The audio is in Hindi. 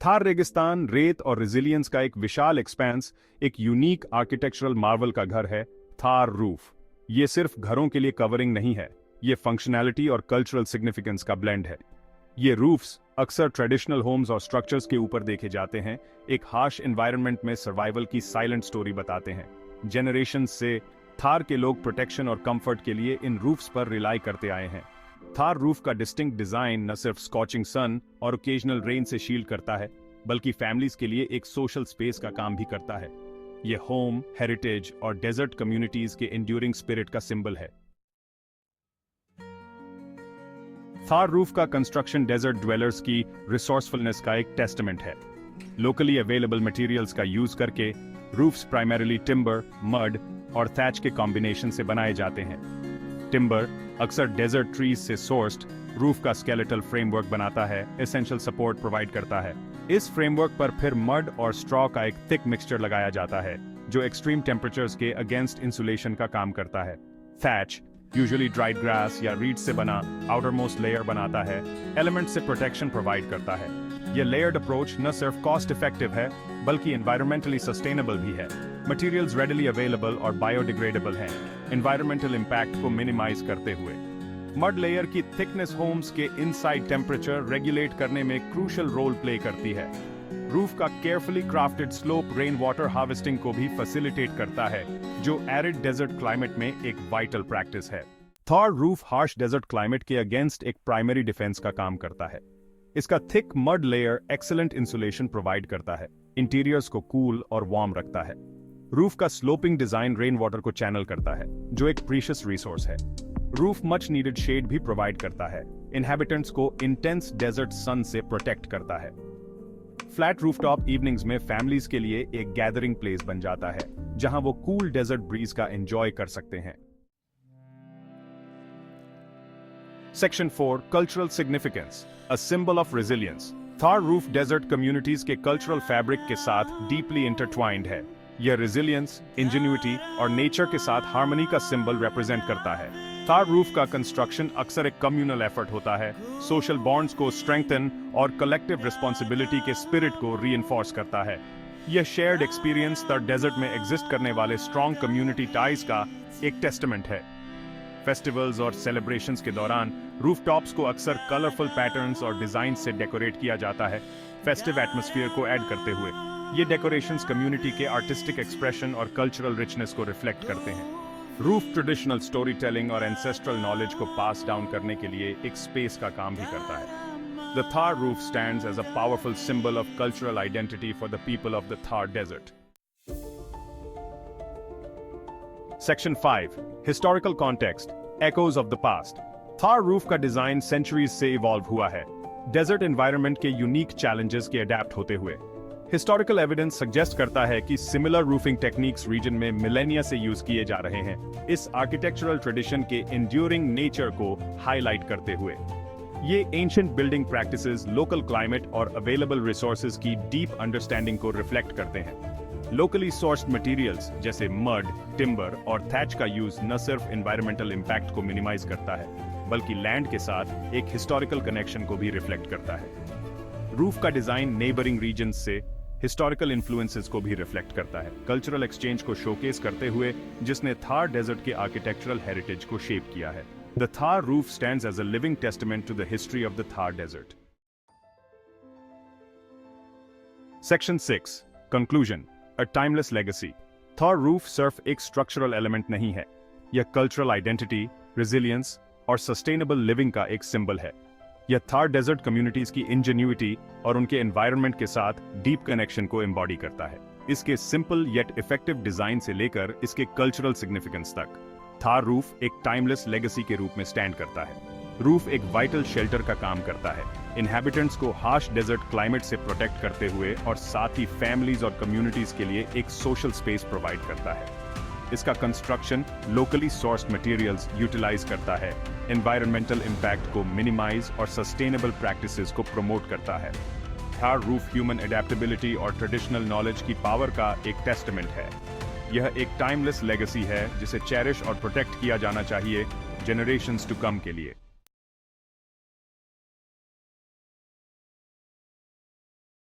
थार रेगिस्तान, रेत और रेजिलियंस का एक विशाल एक्सपेंस, एक यूनिक आर्किटेक्चरल मार्वल का घर है थार रूफ। ये सिर्फ घरों के लिए कवरिंग नहीं है, ये फंक्शनैलिटी और कल्चरल सिग्निफिकेंस का ब्लेंड है। ये रूफ्स अक्सर ट्रेडिशनल होम्स और स्ट्रक्चर्स के ऊपर देखे जाते हैं, एक हार्श एनवायरनमेंट में सर्वाइवल की साइलेंट स्टोरी बताते हैं। जनरेशन से थार के लोग प्रोटेक्शन और कंफर्ट के लिए इन रूफ्स पर रिलाई करते आए हैं। थार रूफ का डिस्टिंक्ट डिजाइन न सिर्फ स्कॉचिंग सन और ओकेजनल रेन से शील्ड करता है, बल्कि फैमिलीज के लिए एक सोशल स्पेस का काम भी करता है। ये होम, हेरिटेज और डेजर्ट कम्युनिटीज के एंड्यूरिंग स्पिरिट का सिंबल है। थार रूफ का कंस्ट्रक्शन डेजर्ट ड्वेलर्स की रिसोर्सफुलनेस का एक टेस्टमेंट है। लोकली अवेलेबल मटेरियल्स का यूज करके रूफ्स प्राइमरीली टिम्बर, मड और थैच के कॉम्बिनेशन से बनाए जाते हैं। टिम्बर अक्सर डेजर्ट ट्रीज से सोर्स्ड रूफ का स्केलेटल फ्रेमवर्क बनाता है, एसेंशियल सपोर्ट प्रोवाइड करता है। इस फ्रेमवर्क पर फिर मड और स्ट्रॉ का एक थिक मिक्सचर लगाया जाता है, जो एक्सट्रीम टेम्परेचर्स के अगेंस्ट इंसुलेशन का काम करता है। थैच यूजुअली ड्राइड ग्रास या रीड से बना आउटर मोस्ट लेयर बनाता है, एलिमेंट से प्रोटेक्शन प्रोवाइड करता है। यह लेयर्ड अप्रोच न सिर्फ कॉस्ट इफेक्टिव है, बल्कि एनवायरमेंटली सस्टेनेबल भी है। मटेरियल्स रेडिली अवेलेबल और बायोडिग्रेडेबल हैं, एनवायरमेंटल इंपैक्ट को मिनिमाइज करते हुए। मड लेयर की थिकनेस होम्स के इनसाइड टेम्परेचर रेगुलेट करने में क्रूशियल रोल प्ले करती है। रूफ का carefully crafted slope rain water harvesting को भी फैसिलिटेट करता है, जो एरिड डेजर्ट क्लाइमेट में एक वाइटल प्रैक्टिस है। Thar roof harsh desert climate के अगेंस्ट एक प्राइमरी डिफेंस का काम करता है। इसका thick mud layer excellent insulation provide करता है, इंटीरियर्स को कूल और वार्म रखता है। रूफ का स्लोपिंग डिजाइन रेन वाटर को चैनल करता है, जो एक प्रीशियस रिसोर्स है। रूफ मच नीडेड शेड भी प्रोवाइड करता है, इनहैबिटेंट्स को इंटेंस डेजर्ट सन से प्रोटेक्ट करता है। फ्लैट रूफटॉप इवनिंग्स में फैमिलीज के लिए एक गैदरिंग प्लेस बन जाता है, जहां वो कूल डेजर्ट ब्रीज का एंजॉय कर सकते हैं। Section 4 cultural significance, a symbol of resilience. Thar roof desert communities के कल्चरल फैब्रिक के साथ डीपली इंटरट्वाइंड है। यह रेजिलियंस, इंजेन्युइटी और नेचर के साथ हार्मनी का सिंबल रिप्रेजेंट करता है। थार रूफ का कंस्ट्रक्शन अक्सर एक कम्युनल एफर्ट होता है, सोशल बॉन्ड्स को स्ट्रेंथन और कलेक्टिव रिस्पॉन्सिबिलिटी के स्पिरिट को रीइंफोर्स करता है। यह शेयर्ड एक्सपीरियंस द डेजर्ट में एग्जिस्ट करने वाले स्ट्रॉन्ग कम्युनिटी टाइज का एक टेस्टमेंट है। फेस्टिवल्स और सेलिब्रेशंस के दौरान रूफटॉप्स को अक्सर कलरफुल पैटर्न्स और डिजाइन से डेकोरेट किया जाता है, फेस्टिव एटमॉस्फेयर को ऐड करते हुए। ये डेकोरेशंस कम्युनिटी के आर्टिस्टिक एक्सप्रेशन और कल्चरल रिचनेस को रिफ्लेक्ट करते हैं। रूफ ट्रेडिशनल स्टोरी टेलिंग और एंसेस्ट्रल नॉलेज को पास डाउन करने के लिए एक स्पेस का काम भी करता है। The Thar roof stands as a powerful symbol of cultural identity for the people of the Thar desert. Section 5 historical context, echoes of the past. Thar roof का डिजाइन सेंचुरीज से इवॉल्व हुआ है, डेजर्ट एनवायरनमेंट के यूनिक चैलेंजेस के अडेप्ट होते हुए। हिस्टोरिकल एविडेंस सजेस्ट करता है कि सिमिलर रूफिंग टेक्निक्स रीजन में मिलेनिया से यूज किए जा रहे हैं, इस आर्किटेक्चरल ट्रेडिशन के एंड्यूरिंग नेचर को हाईलाइट करते हुए। ये ancient building practices local climate और अवेलेबल रिसोर्सेज की डीप अंडरस्टैंडिंग को रिफ्लेक्ट करते हैं। लोकली सोर्स्ड मटेरियल्स जैसे मड, टिम्बर और थैच का यूज न सिर्फ एनवायरमेंटल इंपैक्ट को मिनिमाइज करता है, बल्कि लैंड के साथ एक हिस्टोरिकल कनेक्शन को भी रिफ्लेक्ट करता है। रूफ का डिजाइन नेबरिंग रीजन्स से हिस्टोरिकल इन्फ्लुएंसेस को भी रिफ्लेक्ट करता है, कल्चरल एक्सचेंज को शोकेस करते हुए, जिसने थार डेजर्ट के आर्किटेक्चरल हेरिटेज को शेप किया है। The Thar roof stands as a living testament to the history of the Thar desert. Section 6 conclusion, a timeless legacy. Thar roof सिर्फ एक स्ट्रक्चरल एलिमेंट नहीं है, यह कल्चरल आइडेंटिटी, रेजिलियंस और सस्टेनेबल लिविंग का एक सिंबल है। यह थार डेजर्ट कम्युनिटीज की इंजेन्युइटी और उनके एनवायरनमेंट के साथ डीप कनेक्शन को एम्बॉडी करता है। इसके सिंपल येट इफेक्टिव डिजाइन से लेकर इसके कल्चरल सिग्निफिकेंस तक, थार रूफ एक टाइमलेस लेगेसी के रूप में स्टैंड करता है। रूफ एक वाइटल शेल्टर का काम करता है, इनहैबिटेंट्स को हार्श डेजर्ट क्लाइमेट से प्रोटेक्ट करते हुए और साथ ही फैमिलीज और कम्युनिटीज के लिए एक सोशल स्पेस प्रोवाइड करता है। इसका construction locally sourced materials utilise करता है, एनवायरमेंटल इंपैक्ट को मिनिमाइज और सस्टेनेबल प्रैक्टिसेस को प्रमोट करता है। थार रूफ ह्यूमन एडेप्टेबिलिटी और ट्रेडिशनल नॉलेज की पावर का एक टेस्टमेंट है। यह एक टाइमलेस लेगेसी है जिसे चेरिश और प्रोटेक्ट किया जाना चाहिए जनरेशंस टू कम के लिए।